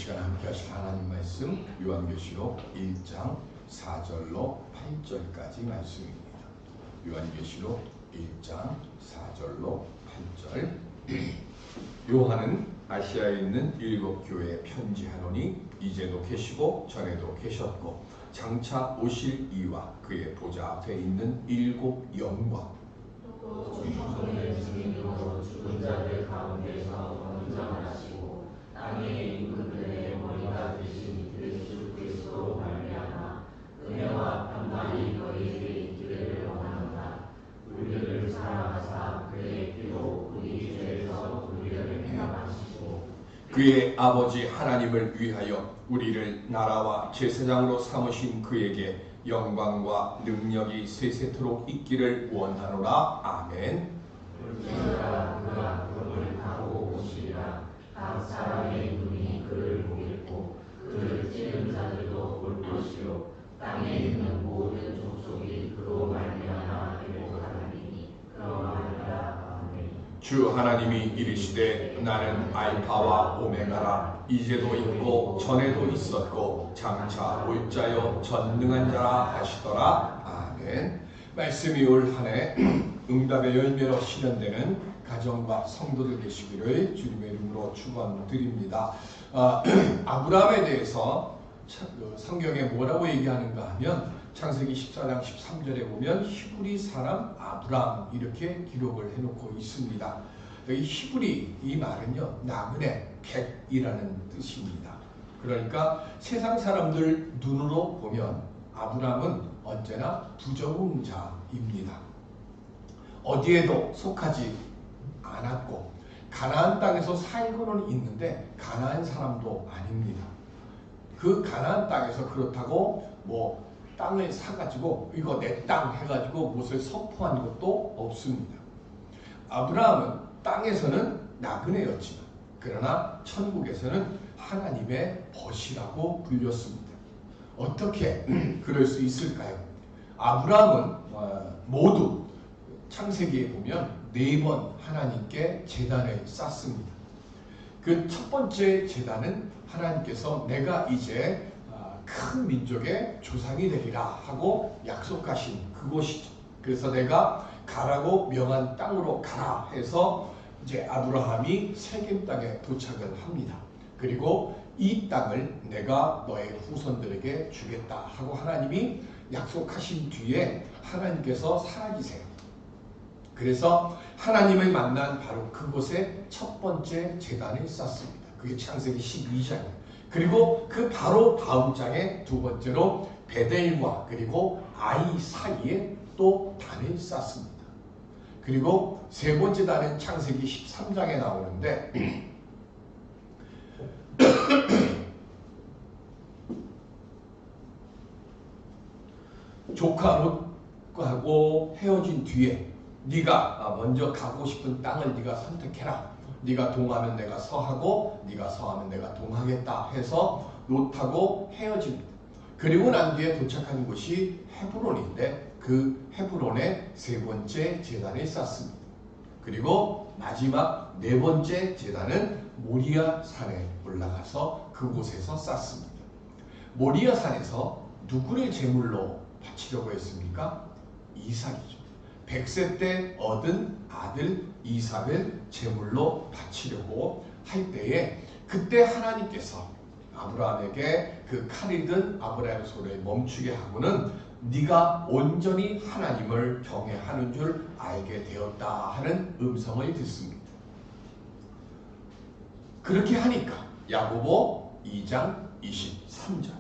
시간 함께 하실 하나님 말씀 요한계시록 1장 4절로 8절까지 말씀입니다. 요한계시록 1장 4절로 8절. 요한은 아시아에 있는 7교회에 편지하노니 이제도 계시고 전에도 계셨고 장차 오실 이와 그의 보좌 앞에 있는 7 영광 또 충성의 주님으로 죽은 자들 가운데서 원장하시고 땅에 있는 그들의 머리가 되신 예수 그리스도로 말미암아 은혜와 평강이 너희에게 있기를 원한다. 우리를 사랑하사 그의 피로 우리 죄에서 우리를 해방하시고 그의 아버지 하나님을 위하여 우리를 나라와 제사장으로 삼으신 그에게 영광과 능력이 세세토록 있기를 원하노라. 아멘. 울지어다 그가 구름을 타고 오시리라. 각 사람의 눈이 그를 보겠고 그를 찌른 자들도 볼 것이요 땅에 있는 모든 족속이 그로 말미암아 회복하리니 그러하리라. 아멘. 주 하나님이 이르시되 나는 알파와 오메가라. 이제도 있고 전에도 있었고 장차 올 자요 전능한 자라 하시더라. 아멘. 말씀이 올 한 해 응답의 열매로 실현되는 가정과 성도들 되시기를 주님의 이름으로 축원드립니다. 아브라함에 대해서 성경에 뭐라고 얘기하는가 하면 창세기 14장 13절에 보면 히브리 사람 아브라함 이렇게 기록을 해놓고 있습니다. 여기 히브리 이 말은요 나그네 객이라는 뜻입니다. 그러니까 세상 사람들 눈으로 보면 아브라함은 언제나 부적응자입니다. 어디에도 속하지 않았고 가나안 땅에서 살고는 있는데 가나안 사람도 아닙니다. 그 가나안 땅에서 그렇다고 뭐 땅을 사가지고 이거 내 땅 해가지고 무엇을 선포한 것도 없습니다. 아브라함은 땅에서는 나그네였지만 그러나 천국에서는 하나님의 벗이라고 불렸습니다. 어떻게 그럴 수 있을까요? 아브라함은 모두 창세기에 보면 4번 하나님께 제단을 쌓습니다. 그 첫 번째 제단은 하나님께서 내가 이제 큰 민족의 조상이 되리라 하고 약속하신 그곳이죠. 그래서 내가 가라고 명한 땅으로 가라 해서 이제 아브라함이 세겜 땅에 도착을 합니다. 그리고 이 땅을 내가 너의 후손들에게 주겠다 하고 하나님이 약속하신 뒤에 하나님께서 사라지세요. 그래서 하나님을 만난 바로 그곳에 첫 번째 제단을 쌓습니다. 그게 창세기 12장이에요. 그리고 그 바로 다음 장에 두 번째로 베델과 그리고 아이 사이에 또 단을 쌓습니다. 그리고 세 번째 단은 창세기 13장에 나오는데 조카 롯하고 헤어진 뒤에 네가 먼저 가고 싶은 땅을 네가 선택해라. 네가 동하면 내가 서하고 네가 서하면 내가 동하겠다 해서 롯하고 헤어집니다. 그리고 난 뒤에 도착한 곳이 헤브론인데 그 헤브론에 세 번째 제단을 쌓습니다. 그리고 마지막 네 번째 제단은 모리아 산에 올라가서 그곳에서 쌓습니다. 모리아 산에서 누구를 제물로 바치려고 했습니까? 이삭이죠. 100세 때 얻은 아들 이삭을 제물로 바치려고 할 때에 그때 하나님께서 아브라함에게 그 칼이 든 아브라함의 손을 멈추게 하고는 네가 온전히 하나님을 경외하는 줄 알게 되었다 하는 음성을 듣습니다. 그렇게 하니까 야고보 2장 23절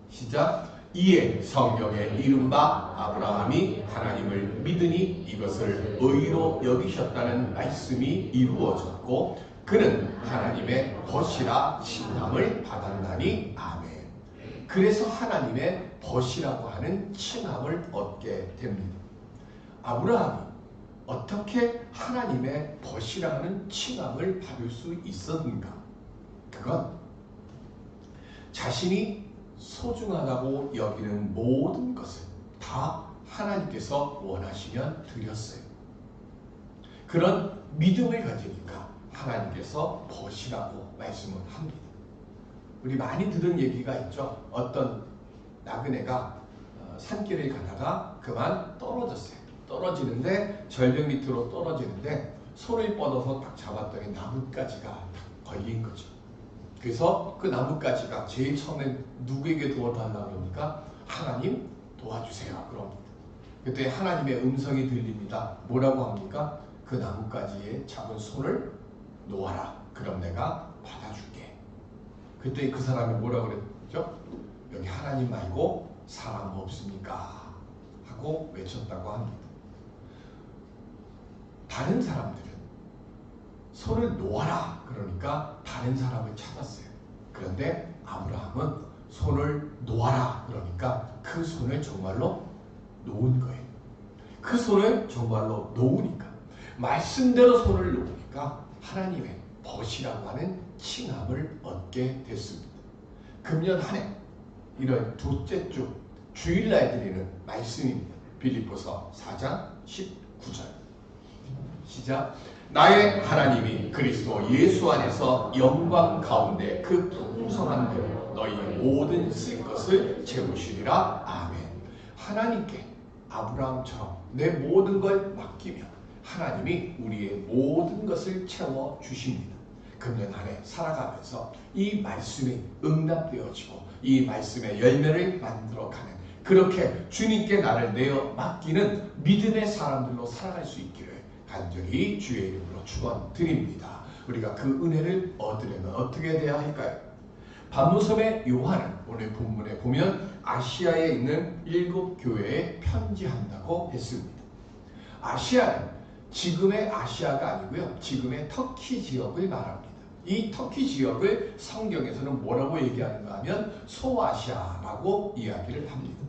시작. 이에 성경에 이른바 아브라함이 하나님을 믿으니 이것을 의로 여기셨다는 말씀이 이루어졌고 그는 하나님의 벗이라 칭함을 받았나니. 아멘. 그래서 하나님의 벗이라고 하는 칭함을 얻게 됩니다. 아브라함이 어떻게 하나님의 벗이라는 칭함을 받을 수 있었는가? 그건 자신이 소중하다고 여기는 모든 것을 다 하나님께서 원하시면 드렸어요. 그런 믿음을 가지니까 하나님께서 벗이라고 말씀을 합니다. 우리 많이 들은 얘기가 있죠. 어떤 나그네가 산길을 가다가 그만 떨어졌어요. 떨어지는데 절벽 밑으로 떨어지는데 손을 뻗어서 딱 잡았더니 나뭇가지가 딱 걸린 거죠. 그래서 그 나뭇가지가 제일 처음에 누구에게 도와달라고 그러니까 하나님 도와주세요. 그럼 그때 하나님의 음성이 들립니다. 뭐라고 합니까? 그 나뭇가지에 잡은 손을 놓아라. 그럼 내가 받아줄게. 그때 그 사람이 뭐라고 그랬죠? 여기 하나님 말고 사람 없습니까? 하고 외쳤다고 합니다. 다른 사람들은 손을 놓아라. 그러니까 다른 사람을 찾았어요. 그런데 아브라함은 손을 놓아라. 그러니까 그 손을 정말로 놓은 거예요. 그 손을 정말로 놓으니까 말씀대로 손을 놓으니까 하나님의 벗이라고 하는 칭함을 얻게 됐습니다. 금년 한 해 이런 둘째 주 주일날 드리는 말씀입니다. 빌립보서 4장 19절 시작. 나의 하나님이 그리스도 예수 안에서 영광 가운데 그 풍성한 대로 너희 모든 쓸 것을 채우시리라. 아멘. 하나님께 아브라함처럼 내 모든 걸 맡기면 하나님이 우리의 모든 것을 채워 주십니다. 금년 한 해 살아가면서 이 말씀이 응답되어지고 이 말씀의 열매를 만들어가는 그렇게 주님께 나를 내어 맡기는 믿음의 사람들로 살아갈 수 있기를 간절히 주의 이름으로 축원드립니다. 우리가 그 은혜를 얻으려면 어떻게 돼야 할까요? 반무섬의 요한은 오늘 본문에 보면 아시아에 있는 7교회에 편지한다고 했습니다. 아시아는 지금의 아시아가 아니고요. 지금의 터키 지역을 말합니다. 이 터키 지역을 성경에서는 뭐라고 얘기하는가 하면 소아시아라고 이야기를 합니다.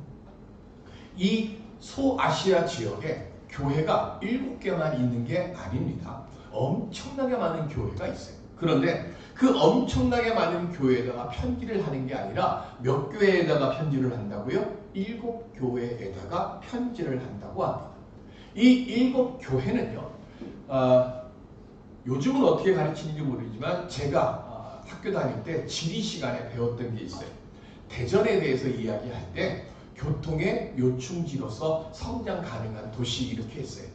이 소아시아 지역에 교회가 7개만 있는 게 아닙니다. 엄청나게 많은 교회가 있어요. 그런데 그 엄청나게 많은 교회에다가 편지를 하는 게 아니라 몇 교회에다가 편지를 한다고요? 7교회에다가 편지를 한다고 합니다. 이 7교회는요. 요즘은 어떻게 가르치는지 모르지만 제가 학교 다닐 때 지리 시간에 배웠던 게 있어요. 대전에 대해서 이야기할 때 교통의 요충지로서 성장 가능한 도시 이렇게 했어요.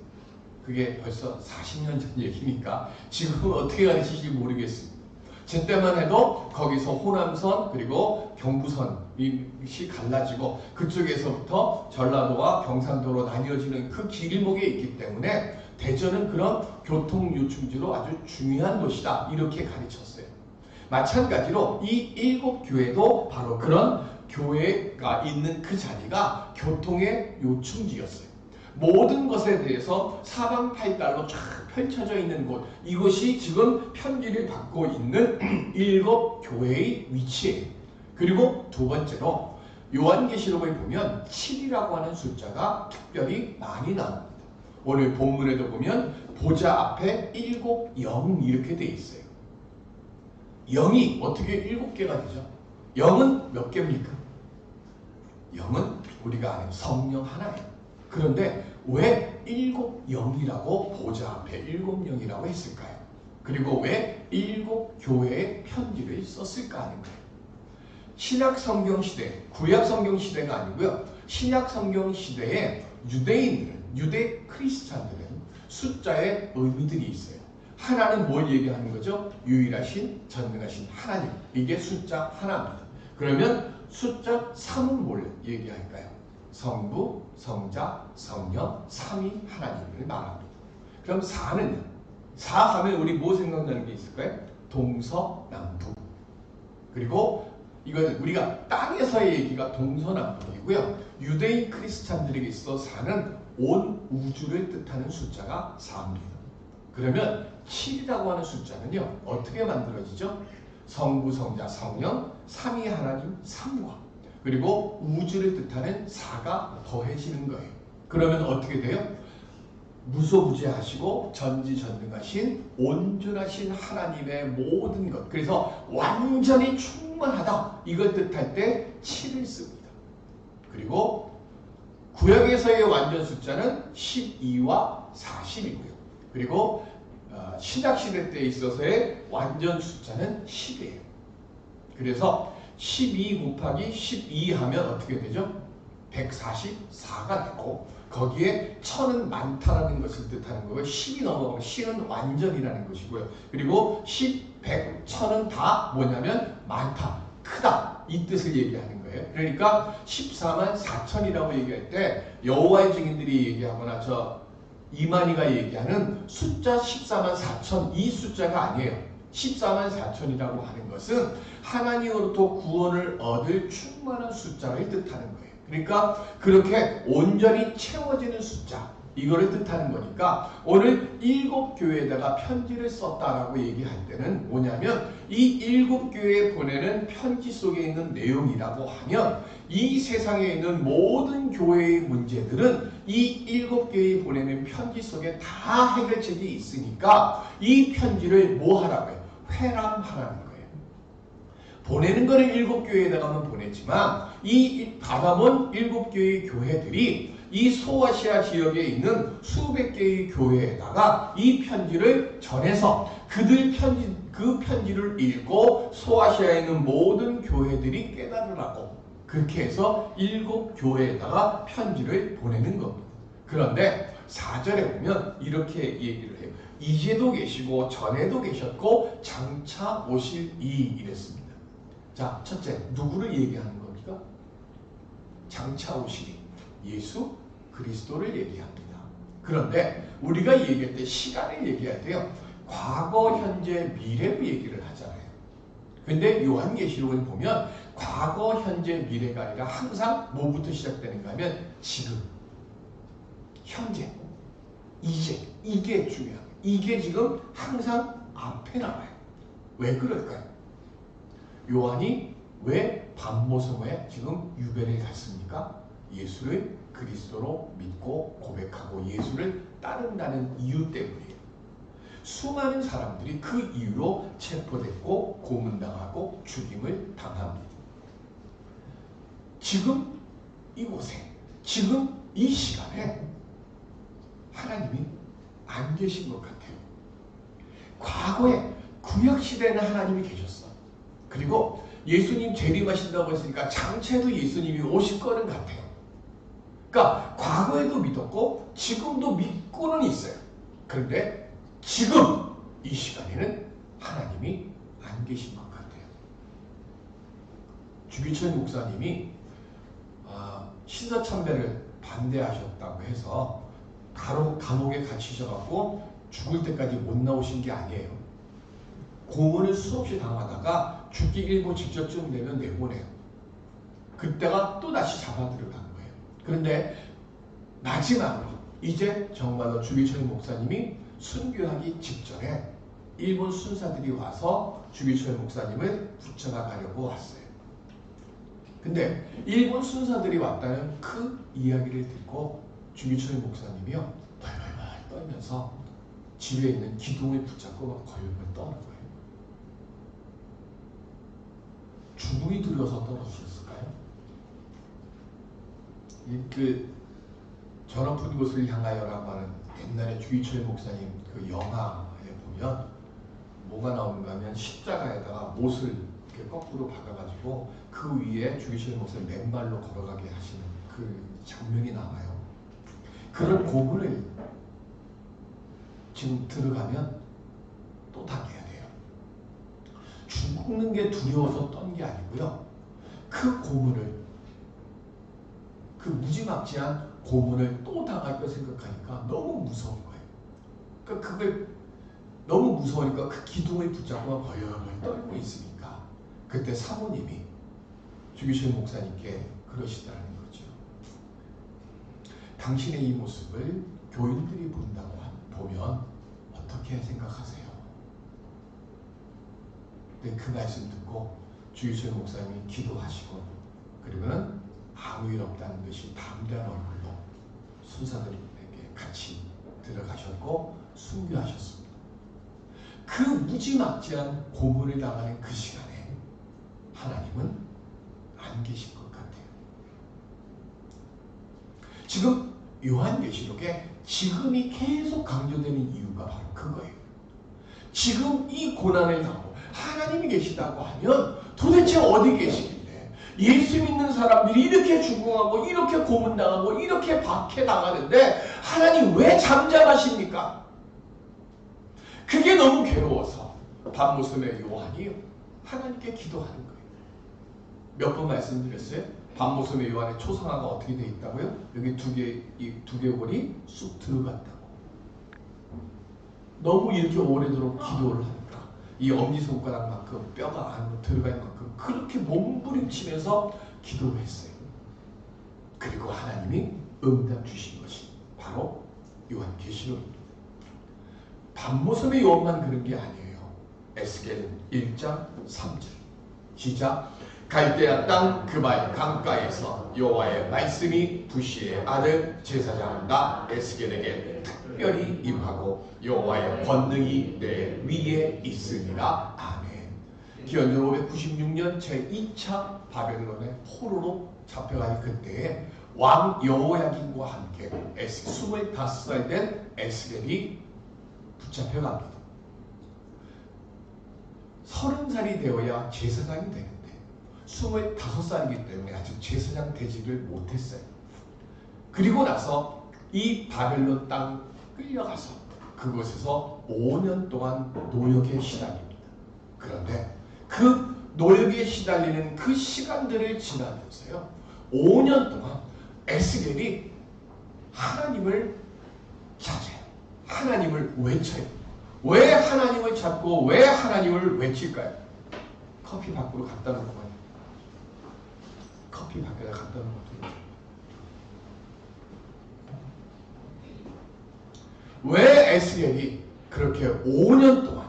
그게 벌써 40년 전 얘기니까 지금은 어떻게 가르치실지 모르겠습니다. 제 때만 해도 거기서 호남선 그리고 경부선이 갈라지고 그쪽에서부터 전라도와 경상도로 나뉘어지는 그 길목에 있기 때문에 대전은 그런 교통 요충지로 아주 중요한 도시다 이렇게 가르쳤어요. 마찬가지로 이 7교회도 바로 그런 교회가 있는 그 자리가 교통의 요충지였어요. 모든 것에 대해서 사방팔달로 쫙 펼쳐져 있는 곳, 이것이 지금 편지를 받고 있는 7교회의 위치예요. 그리고 두 번째로 요한계시록을 보면 7이라고 하는 숫자가 특별히 많이 나옵니다. 오늘 본문에도 보면 보좌 앞에 7영 이렇게 돼 있어요. 0이 어떻게 7개가 되죠? 0은 몇 개입니까? 0은 우리가 아는 성령 하나예요. 그런데 왜 7영이라고 보좌 앞에 7영이라고 했을까요? 그리고 왜 7교회의 편지를 썼을까 하는 거예요. 신약 성경 시대, 구약 성경 시대가 아니고요. 신약 성경 시대에 유대인들은, 유대 크리스찬들은 숫자에 의미들이 있어요. 하나는 뭘 얘기하는 거죠? 유일하신, 전능하신 하나님. 이게 숫자 하나입니다. 그러면 숫자 3은 뭘 얘기할까요? 성부, 성자, 성령, 삼위 하나님을 말합니다. 그럼 4는 4 하면 우리 뭐 생각나는 게 있을까요? 동서남북. 그리고 이건 우리가 땅에서의 얘기가 동서남북이고요. 유대인 크리스찬들에게 있어 4는 온 우주를 뜻하는 숫자가 4입니다. 그러면 7이라고 하는 숫자는요. 어떻게 만들어지죠? 성부, 성자, 성령, 삼위 하나님, 삼과 그리고 우주를 뜻하는 4가 더해지는 거예요. 그러면 어떻게 돼요? 무소부재하시고 전지전능하신 온전하신 하나님의 모든 것. 그래서 완전히 충만하다. 이걸 뜻할 때 7을 씁니다. 그리고 구약에서의 완전 숫자는 12와 40이고요. 그리고 신약시대 때 있어서의 완전 숫자는 10이에요. 그래서 12 곱하기 12 하면 어떻게 되죠? 144가 되고 거기에 1000은 많다라는 것을 뜻하는 거고요. 10이 넘어가면 10은 완전이라는 것이고요. 그리고 10, 100, 1000은 다 뭐냐면 많다, 크다 이 뜻을 얘기하는 거예요. 그러니까 14만 4천이라고 얘기할 때 여호와의 증인들이 얘기하거나 저 이만희가 얘기하는 숫자 14만 4천 이 숫자가 아니에요. 14만 4천이라고 하는 것은 하나님으로부터 구원을 얻을 충만한 숫자를 뜻하는 거예요. 그러니까 그렇게 온전히 채워지는 숫자 이거를 뜻하는 거니까 오늘 7교회에다가 편지를 썼다라고 얘기할 때는 뭐냐면 이 7교회에 보내는 편지 속에 있는 내용이라고 하면 이 세상에 있는 모든 교회의 문제들은 이 7교회에 보내는 편지 속에 다 해결책이 있으니까 이 편지를 뭐 하라고요? 회람하라는 거예요. 보내는 거는 7교회에다가만 보냈지만 이 받아본 7교회의 교회들이 이 소아시아 지역에 있는 수백 개의 교회에다가 이 편지를 전해서 그 편지를 읽고 소아시아에 있는 모든 교회들이 깨달으라고 그렇게 해서 7교회에다가 편지를 보내는 겁니다. 그런데 4절에 보면 이렇게 얘기를 해요. 이제도 계시고 전에도 계셨고 장차 오실 이 이랬습니다. 자, 첫째, 누구를 얘기하는 겁니까? 장차 오시리 예수 그리스도를 얘기합니다. 그런데 우리가 얘기할 때 시간을 얘기할 때요. 과거, 현재, 미래로 얘기를 하잖아요. 근데 요한계시록을 보면 과거, 현재, 미래가 아니라 항상 뭐부터 시작되는가 하면 지금, 현재, 이제 이게 중요해요. 이게 지금 항상 앞에 나와요. 왜 그럴까요? 요한이 왜 반모성에 지금 유배를 갔습니까? 예수를 그리스도로 믿고 고백하고 예수를 따른다는 이유 때문이에요. 수많은 사람들이 그 이유로 체포됐고 고문당하고 죽임을 당합니다. 지금 이곳에 지금 이 시간에 하나님이 안 계신 것 같아요. 과거에 구약시대에는 하나님이 계셨어. 그리고 예수님 재림하신다고 했으니까 장차에도 예수님이 오실 거는 같아요. 그러니까 과거에도 믿었고 지금도 믿고는 있어요. 그런데 지금 이 시간에는 하나님이 안 계신 것 같아요. 주기철 목사님이 신사참배를 반대하셨다고 해서 바로 감옥에 갇히셔갖고 죽을 때까지 못 나오신 게 아니에요. 고문을 수없이 당하다가 죽기 일보 직전쯤 되면 내보내요. 그때가 또 다시 잡아 들어간 거예요. 그런데 마지막으로 이제 정말로 주기철 목사님이 순교하기 직전에 일본 순사들이 와서 주기철 목사님을 붙잡아 가려고 왔어요. 근데 일본 순사들이 왔다는 그 이야기를 듣고 주기철 목사님이요 벌벌벌 떨면서 집에 있는 기둥을 붙잡고 걸음을 떠는 거예요. 죽음이 두려워서 떨어졌을까요? 그 전업픈 곳을 향하여라고 하는 옛날에 주기철 목사님 그 영화에 보면 뭐가 나오는가 하면 십자가에다가 못을 이렇게 거꾸로 박아가지고 그 위에 주기철 목사님 맨발로 걸어가게 하시는 그 장면이 나와요. 그런 고문을 지금 들어가면 또 당해야 돼요. 죽는 게 두려워서 떤 게 아니고요. 그 고문을 그 무지막지한 고문을 또 당할 거 생각하니까 너무 무서운 거예요. 그러니까 그걸 너무 무서우니까 그 기둥을 붙잡고 벌벌 떨고 있으니까 그때 사모님이 주기철 목사님께 그러시다는 거죠. 당신의 이 모습을 교인들이 보면 어떻게 생각하세요? 근데 그 말씀 듣고 주기철 목사님이 기도하시고 그리고는 아무 일 없다는 듯이 담대한 얼굴로 순사들에게 같이 들어가셨고 순교하셨습니다. 그 무지막지한 고문을 당하는 그 시간에 하나님은 안 계신 것 같아요. 지금 요한계시록에 지금이 계속 강조되는 이유가 바로 그거예요. 지금 이 고난을 당하고 하나님이 계시다고 하면 도대체 어디 계시길래 예수 믿는 사람들이 이렇게 죽어가고 이렇게 고문당하고 이렇게 박해당하는데 하나님 왜 잠잠하십니까? 그게 너무 괴로워서 밤모섬의 요한이 하나님께 기도하는 거예요. 몇 번 말씀드렸어요? 밤모섬의 요한의 초상화가 어떻게 되어 있다고요? 여기 이 두개골이 쑥 들어갔다고. 너무 이렇게 오래도록 기도를 하니까 이 엄지손가락만큼 뼈가 안으로 들어갈 만큼 그렇게 몸부림치면서 기도를 했어요. 그리고 하나님이 응답 주신 것이 바로 요한계시록입니다. 밤모섬의 요한만 그런 게 아니에요. 에스겔 1장 3절 시작. 갈대아 땅 그바이 강가에서 여호와의 말씀이 부시의 아들 제사장 나 에스겔에게 특별히 임하고 여호와의 권능이 내 위에 있으니라. 아멘. 기원전 596년 제2차 바벨론의 포로로 잡혀간 그때에 왕 여호야긴과 함께 25살 된 에스겔이 붙잡혀갑니다. 30살이 되어야 제사장이 되는데 25살이기 때문에 아직 제사장 되지를 못했어요. 그리고 나서 이 바벨론 땅 끌려가서 그곳에서 5년 동안 노역에 시달립니다. 그런데 그 노역에 시달리는 그 시간들을 지나면서요, 5년 동안 에스겔이 하나님을 찾아요. 하나님을 외쳐요. 왜 하나님을 찾고 왜 하나님을 외칠까요? 커피 밖으로 갖다 놓고 가요. 커피 밖에다 갖다 놓고 왜 에스겔이 그렇게 5년 동안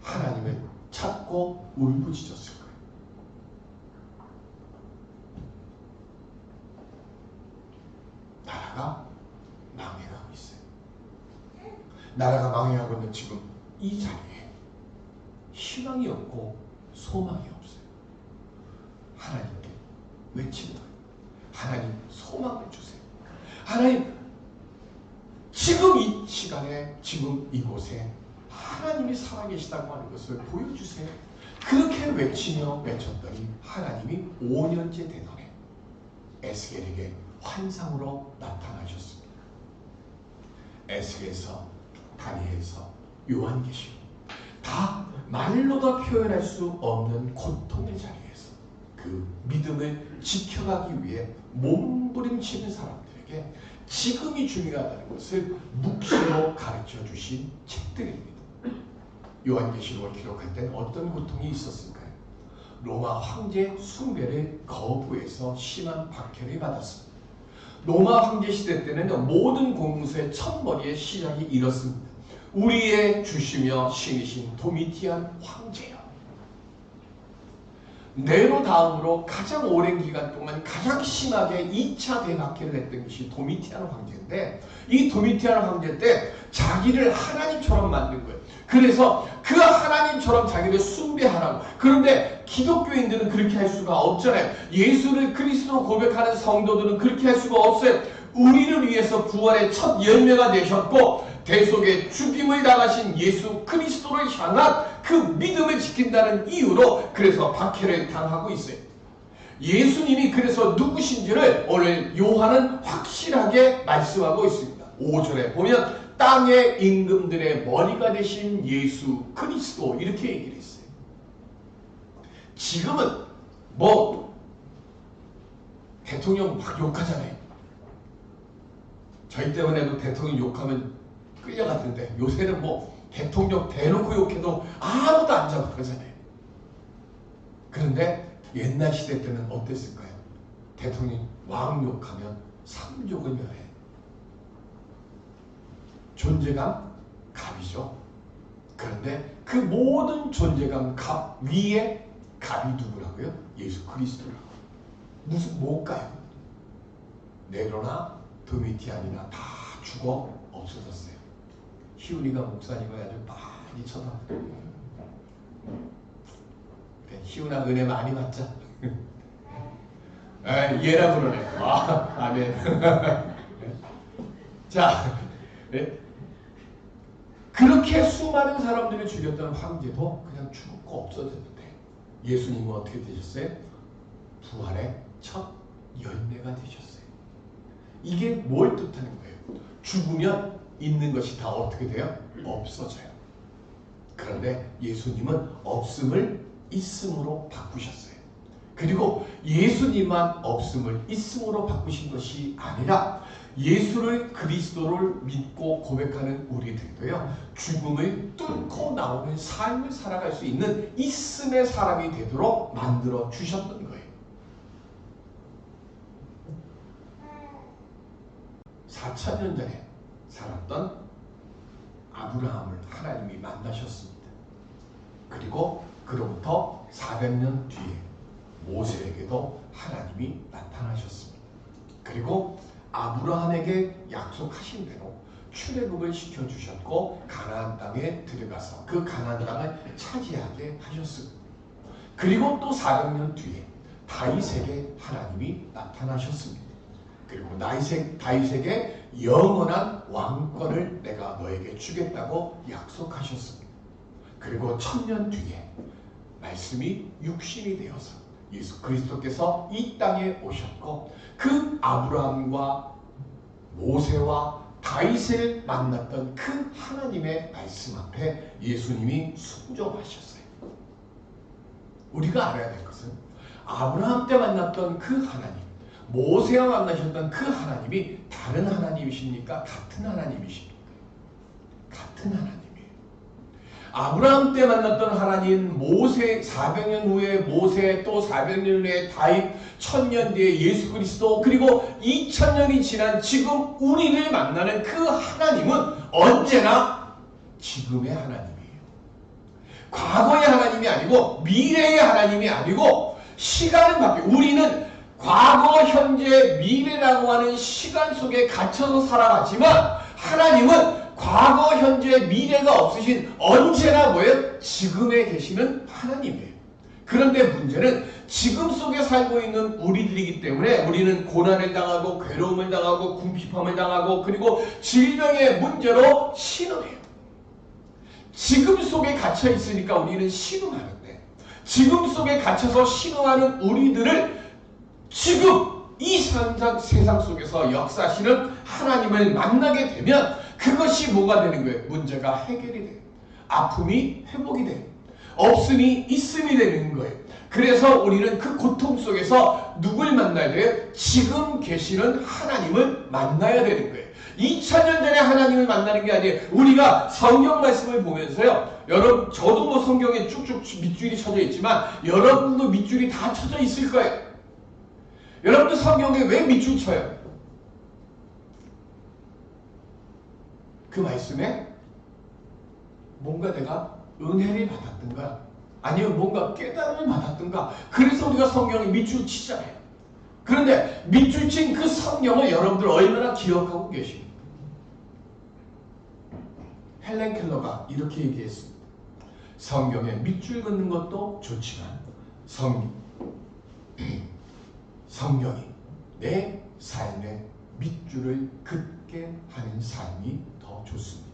하나님을 찾고 울부짖었을까요? 나라가 망해가고 있어요. 나라가 망해가고 있는 지금 이 자리에 희망이 없고 소망이 없어요. 하나님께 외치는 거예요. 하나님 소망을 주세요. 하나님 지금 이 시간에 지금 이곳에 하나님이 살아계시다고 하는 것을 보여주세요. 그렇게 외치며 외쳤더니 하나님이 5년째 되더래 에스겔에게 환상으로 나타나셨습니다. 에스겔서, 다니엘서, 요한계시록 다 말로도 표현할 수 없는 고통의 자리에서 그 믿음을 지켜가기 위해 몸부림치는 사람들에게 지금이 중요하다는 것을 묵시로 가르쳐 주신 책들입니다. 요한계시록을 기록할 땐 어떤 고통이 있었을까요? 로마 황제 숭배를 거부해서 심한 박해를 받았습니다. 로마 황제 시대 때는 모든 공무서의 첫머리의 시작이 이렇습니다. 우리의 주시며 신이신 도미티안 황제여. 네로 다음으로 가장 오랜 기간 동안 가장 심하게 2차 대박해를 했던 것이 도미티안 황제인데, 이 도미티안 황제 때 자기를 하나님처럼 만든 거예요. 그래서 그 하나님처럼 자기를 숭배하라고. 그런데 기독교인들은 그렇게 할 수가 없잖아요. 예수를 그리스도로 고백하는 성도들은 그렇게 할 수가 없어요. 우리를 위해서 부활의 첫 열매가 되셨고 대속의 죽임을 당하신 예수 그리스도를 향한 그 믿음을 지킨다는 이유로 그래서 박해를 당하고 있어요. 예수님이 그래서 누구신지를 오늘 요한은 확실하게 말씀하고 있습니다. 5절에 보면 땅의 임금들의 머리가 되신 예수 그리스도 이렇게 얘기를 했어요. 지금은 뭐 대통령 막 욕하잖아요. 저희 때문에도 대통령 욕하면 끌려갔는데 요새는 뭐 대통령 대놓고 욕해도 아무도 안 잡아가잖아요. 그런데 옛날 시대 때는 어땠을까요? 대통령 왕 욕하면 3욕을 멸해. 존재감 갑이죠. 그런데 그 모든 존재감 갑 위에 갑이 누구라고요? 예수 그리스도라고. 무슨 뭘까요? 네로나 도미티안이나 다 죽어 없어졌어요. 희훈이가 목사님을 아주 많이 쳐다보고, 희훈아 은혜 많이 받자. 얘라 그러네. 아멘. 자, 네? 그렇게 수많은 사람들을 죽였던 황제도 그냥 죽고 없어졌는데 예수님은 어떻게 되셨어요? 부활의 첫 열매가 되셨어요. 이게 뭘 뜻하는 거예요? 죽으면 있는 것이 다 어떻게 돼요? 없어져요. 그런데 예수님은 없음을 있음으로 바꾸셨어요. 그리고 예수님만 없음을 있음으로 바꾸신 것이 아니라 예수를 그리스도를 믿고 고백하는 우리들도요, 죽음을 뚫고 나오는 삶을 살아갈 수 있는 있음의 사람이 되도록 만들어 주셨던 거예요. 4,000년 전에 살았던 아브라함을 하나님이 만나셨습니다. 그리고 그로부터 400년 뒤에 모세에게도 하나님이 나타나셨습니다. 그리고 아브라함에게 약속하신 대로 출애굽을 시켜주셨고 가나안 땅에 들어가서 그 가나안 땅을 차지하게 하셨습니다. 그리고 또 400년 뒤에 다윗에게 하나님이 나타나셨습니다. 그리고 다윗에게 영원한 왕권을 내가 너에게 주겠다고 약속하셨습니다. 그리고 1000년 뒤에 말씀이 육신이 되어서 예수 그리스도께서 이 땅에 오셨고 그 아브라함과 모세와 다윗을 만났던 그 하나님의 말씀 앞에 예수님이 순종하셨어요. 우리가 알아야 될 것은 아브라함 때 만났던 그 하나님, 모세와 만나셨던 그 하나님이 다른 하나님이십니까? 같은 하나님이십니까? 같은 하나님이에요. 아브라함 때 만났던 하나님, 모세 400년 후에 모세, 또 400년 후에 다윗, 1000년 뒤에 예수 그리스도, 그리고 2000년이 지난 지금 우리를 만나는 그 하나님은 언제나 지금의 하나님이에요. 과거의 하나님이 아니고 미래의 하나님이 아니고 시간은 바뀌어요. 우리는 과거, 현재, 미래라고 하는 시간 속에 갇혀서 살아가지만 하나님은 과거, 현재, 미래가 없으신 언제나 뭐예요? 지금에 계시는 하나님이에요. 그런데 문제는 지금 속에 살고 있는 우리들이기 때문에 우리는 고난을 당하고 괴로움을 당하고 궁핍함을 당하고 그리고 질병의 문제로 신음해요. 지금 속에 갇혀 있으니까 우리는 신음하는데 지금 속에 갇혀서 신음하는 우리들을 지금 이 세상 속에서 역사하시는 하나님을 만나게 되면 그것이 뭐가 되는 거예요? 문제가 해결이 돼요. 아픔이 회복이 돼요. 없음이 있음이 되는 거예요. 그래서 우리는 그 고통 속에서 누굴 만나야 돼요? 지금 계시는 하나님을 만나야 되는 거예요. 2000년 전에 하나님을 만나는 게 아니에요. 우리가 성경 말씀을 보면서요. 여러분, 저도 뭐 성경에 쭉쭉 밑줄이 쳐져 있지만 여러분도 밑줄이 다 쳐져 있을 거예요. 여러분도 성경에 왜 밑줄 쳐요? 그 말씀에 뭔가 내가 은혜를 받았던가 아니면 뭔가 깨달음을 받았던가 그래서 우리가 성경에 밑줄 치잖아요. 그런데 밑줄 친 그 성경을 여러분들 얼마나 기억하고 계십니까? 헬렌 켈러가 이렇게 얘기했습니다. 성경에 밑줄 긋는 것도 좋지만 성령이 내 삶에 밑줄을 긋게 하는 삶이 더 좋습니다.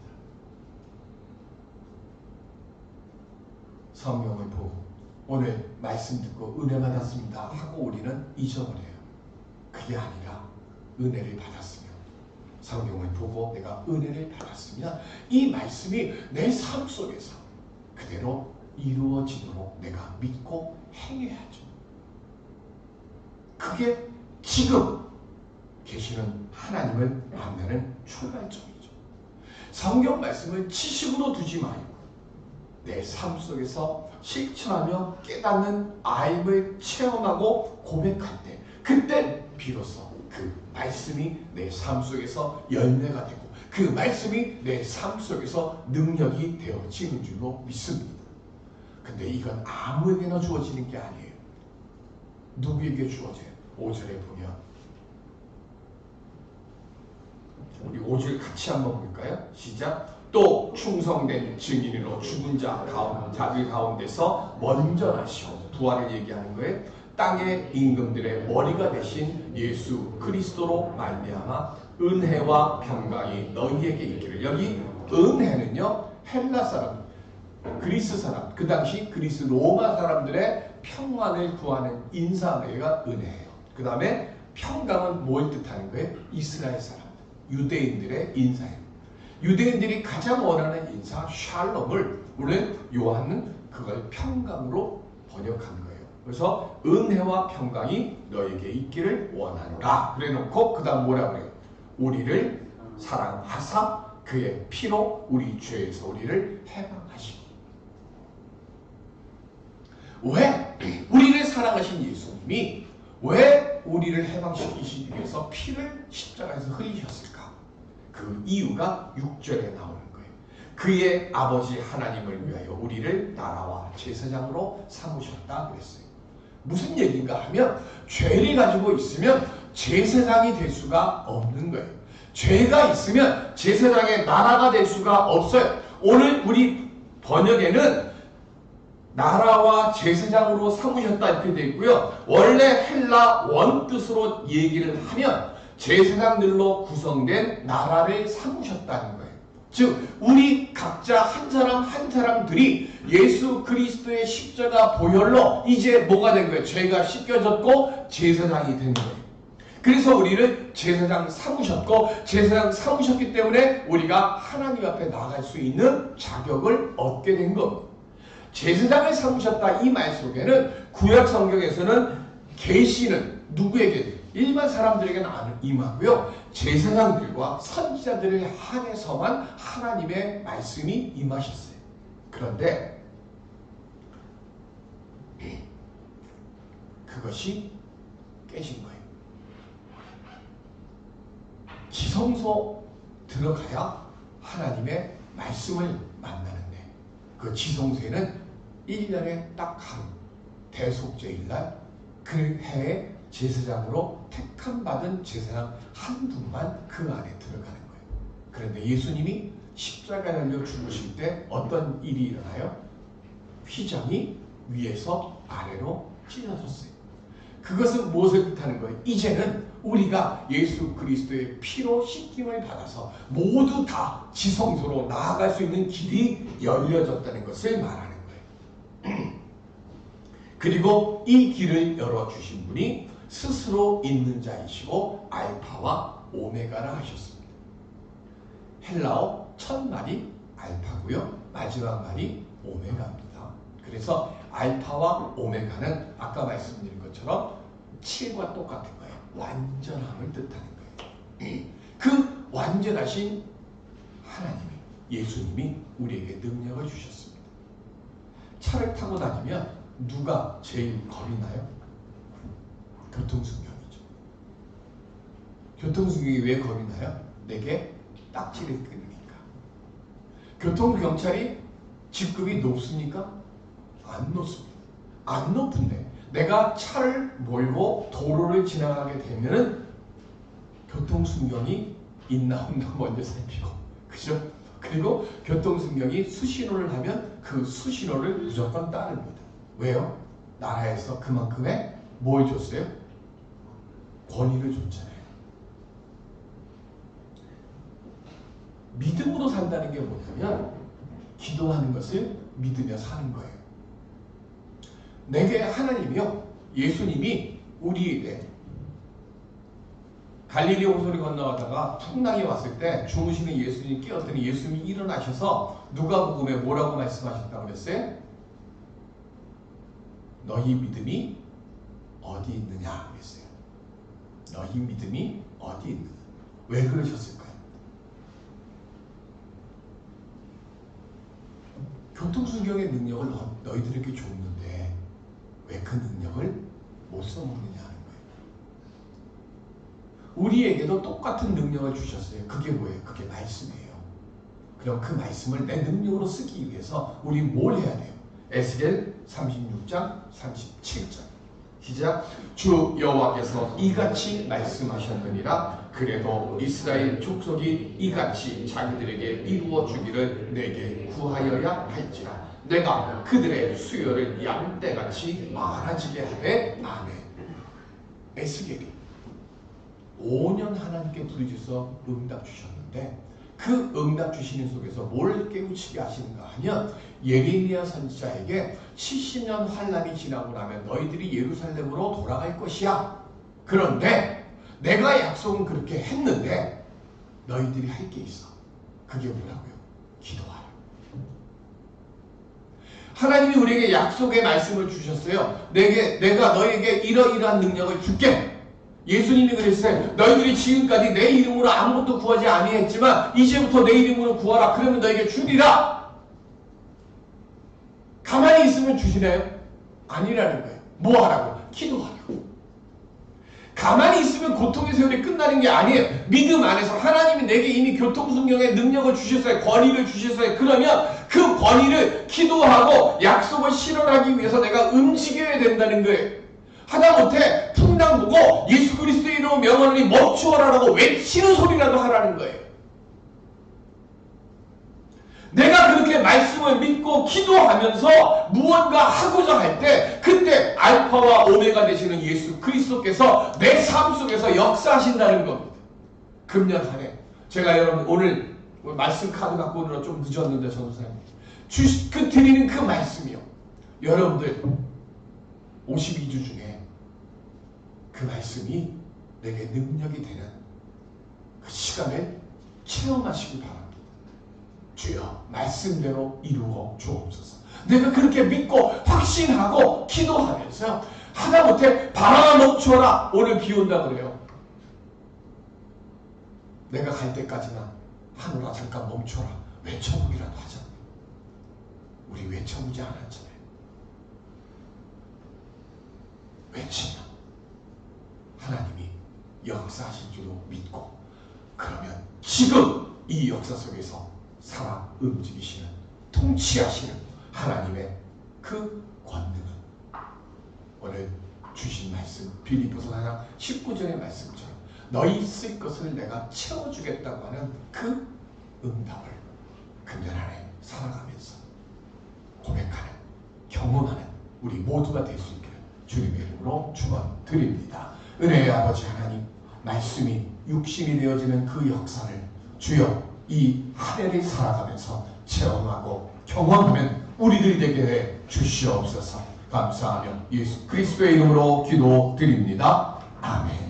성경을 보고 오늘 말씀 듣고 은혜 받았습니다 하고 우리는 잊어버려요. 그게 아니라 은혜를 받았으면 성경을 보고 내가 은혜를 받았으면 이 말씀이 내 삶 속에서 그대로 이루어지도록 내가 믿고 행해야죠. 그게 지금 계시는 하나님을 만나는 출발점이죠. 성경 말씀을 지식으로 두지 말고 내 삶 속에서 실천하며 깨닫는 알을 체험하고 고백할 때 그때 비로소 그 말씀이 내 삶 속에서 열매가 되고 그 말씀이 내 삶 속에서 능력이 되어지는 줄로 믿습니다. 근데 이건 아무에게나 주어지는 게 아니에요. 누구에게 주어져요? 5절에 보면 우리 5절 같이 한번 볼까요? 시작. 또 충성된 증인으로 죽은 자들 가운데서 먼저 나시고 부활을 얘기하는 거예요. 땅의 임금들의 머리가 되신 예수 그리스도로 말미암아 은혜와 평강이 너희에게 있기를. 여기 은혜는요 헬라 사람, 그리스 사람, 그 당시 그리스 로마 사람들의 평안을 구하는 인사가 은혜예요. 그 다음에 평강은 뭘 뜻하는 거예요? 이스라엘 사람, 유대인들의 인사예요. 유대인들이 가장 원하는 인사 샬롬을 오늘 요한은 그걸 평강으로 번역한 거예요. 그래서 은혜와 평강이 너에게 있기를 원하노라 그래 놓고 그 다음 뭐라 그래요? 우리를 사랑하사 그의 피로 우리 죄에서 우리를 해방하시고. 왜? 우리를 사랑하신 예수님이 왜 우리를 해방시키시기 위해서 피를 십자가에서 흘리셨을까? 그 이유가 6절에 나오는 거예요. 그의 아버지 하나님을 위하여 우리를 나라와 제사장으로 삼으셨다 그랬어요. 무슨 얘기인가 하면 죄를 가지고 있으면 제사장이 될 수가 없는 거예요. 죄가 있으면 제사장의 나라가 될 수가 없어요. 오늘 우리 번역에는 나라와 제사장으로 삼으셨다 이렇게 되어 있고요. 원래 헬라 원뜻으로 얘기를 하면 제사장들로 구성된 나라를 삼으셨다는 거예요. 즉 우리 각자 한 사람 한 사람들이 예수 그리스도의 십자가 보혈로 이제 뭐가 된 거예요? 죄가 씻겨졌고 제사장이 된 거예요. 그래서 우리를 제사장 삼으셨고 제사장 삼으셨기 때문에 우리가 하나님 앞에 나갈 수 있는 자격을 얻게 된 겁니다. 제사장을 삼으셨다 이 말 속에는 구약 성경에서는 계시는 누구에게? 일반 사람들에게는 안 임하고요. 제사장들과 선지자들을 한해서만 하나님의 말씀이 임하셨어요. 그런데 그것이 깨진 거예요. 지성소 들어가야 하나님의 말씀을 만나는데 그 지성소에는 1년에 딱 하루 대속죄일날 그 해에 제사장으로 택함받은 제사장 한 분만 그 안에 들어가는 거예요. 그런데 예수님이 십자가에 달려 죽으실 때 어떤 일이 일어나요? 휘장이 위에서 아래로 찢어졌어요. 그것은 무엇을 뜻하는 거예요? 이제는 우리가 예수 그리스도의 피로 씻김을 받아서 모두 다 지성소로 나아갈 수 있는 길이 열려졌다는 것을 말하는 거예요. 그리고 이 길을 열어주신 분이 스스로 있는 자이시고 알파와 오메가라 하셨습니다. 헬라어 첫 말이 알파고요. 마지막 말이 오메가입니다. 그래서 알파와 오메가는 아까 말씀드린 것처럼 7과 똑같은 거예요. 완전함을 뜻하는 거예요. 그 완전하신 하나님이 예수님이 우리에게 능력을 주셨습니다. 차를 타고 다니면 누가 제일 겁이 나요? 교통수경이죠. 교통수경이 왜 겁이 나요? 내게 딱지를 끊으니까. 교통경찰이 직급이 높습니까? 안 높습니다. 안 높은데 내가 차를 몰고 도로를 지나가게 되면은 교통수경이 있나 없나 먼저 살피고, 그죠? 그리고 교통수경이 수신호를 하면 그 수신호를 무조건 따릅니다. 왜요? 나라에서 그만큼의 뭘 줬어요? 권위를 줬잖아요. 믿음으로 산다는 게 뭐냐면 기도하는 것을 믿으며 사는 거예요. 내게 하나님이요, 예수님이 우리에게 갈릴리 호수를 건너가다가 풍랑이 왔을 때 주무시는 예수님이 깨었더니 예수님이 일어나셔서 누가복음에 뭐라고 말씀하셨다고 그랬어요? 너희 믿음이 어디 있느냐 그랬어요. 너희 믿음이 어디 있느냐. 왜 그러셨을까요? 교통수경의 능력을 너희들에게 줬는데 왜 그 능력을 못 써먹느냐 하는 거예요. 우리에게도 똑같은 능력을 주셨어요. 그게 뭐예요? 그게 말씀이에요. 그럼 그 말씀을 내 능력으로 쓰기 위해서 우리 뭘 해야 돼요? 에스겔 36장 37절 시작. 주 여호와께서 이같이 말씀하셨느니라. 그래도 이스라엘 족속이 이같이 자기들에게 이루어 주기를 내게 구하여야 할지라. 내가 그들의 수요를 양떼같이 많아지게 하되 아멘. 에스겔이 5년 하나님께 부르짖어서 응답 주셨는데 그 응답 주시는 속에서 뭘 깨우치게 하시는가 하면 예레미야 선지자에게 70년 환란이 지나고 나면 너희들이 예루살렘으로 돌아갈 것이야. 그런데 내가 약속은 그렇게 했는데 너희들이 할 게 있어. 그게 뭐라고요? 기도하라. 하나님이 우리에게 약속의 말씀을 주셨어요. 내가 너에게 이러이러한 능력을 줄게. 예수님이 그랬어요. 너희들이 지금까지 내 이름으로 아무것도 구하지 아니했지만 이제부터 내 이름으로 구하라. 그러면 너에게 주리라. 가만히 있으면 주시나요? 아니라는 거예요. 뭐 하라고? 기도하라고. 가만히 있으면 고통의 세월이 끝나는 게 아니에요. 믿음 안에서 하나님이 내게 이미 교통순경의 능력을 주셨어요. 권위를 주셨어요. 그러면 그 권위를 기도하고 약속을 실현하기 위해서 내가 움직여야 된다는 거예요. 하다못해 풍랑 보고 예수 그리스도의 이름으로 명하노니 멈추어라라고 외치는 소리라도 하라는 거예요. 내가 그렇게 말씀을 믿고 기도하면서 무언가 하고자 할 때 그때 알파와 오메가 되시는 예수 그리스도께서 내 삶 속에서 역사하신다는 겁니다. 금년 한 해 제가 여러분 오늘 말씀 카드 갖고 오느라 좀 늦었는데 전도사님 드리는 그 말씀이요. 여러분들 52주 중에 그 말씀이 내게 능력이 되는 그 시간을 체험하시기 바랍니다. 주여 말씀대로 이루어 주옵소서. 내가 그렇게 믿고 확신하고 기도하면서 하다못해 바람아 멈추어라. 오늘 비 온다 그래요. 내가 갈 때까지만 하늘아 잠깐 멈춰라. 외쳐보기라도 하자. 우리 외쳐보지 않았잖아요. 외치면 하나님이 역사하실 줄로 믿고 그러면 지금 이 역사 속에서 살아 움직이시는 통치하시는 하나님의 그 권능은 오늘 주신 말씀 빌립보서 4장 19절의 말씀처럼 너희 쓸 것을 내가 채워주겠다고 하는 그 응답을 금년 안에 살아가면서 고백하는 경험하는 우리 모두가 될 수 있기를 주님의 이름으로 축원드립니다. 은혜의 아버지 하나님 말씀이 육신이 되어지는 그 역사를 주여 이 한 해를 살아가면서 체험하고 경험하면 우리들이 되게 해 주시옵소서. 감사하며 예수 그리스도의 이름으로 기도드립니다. 아멘.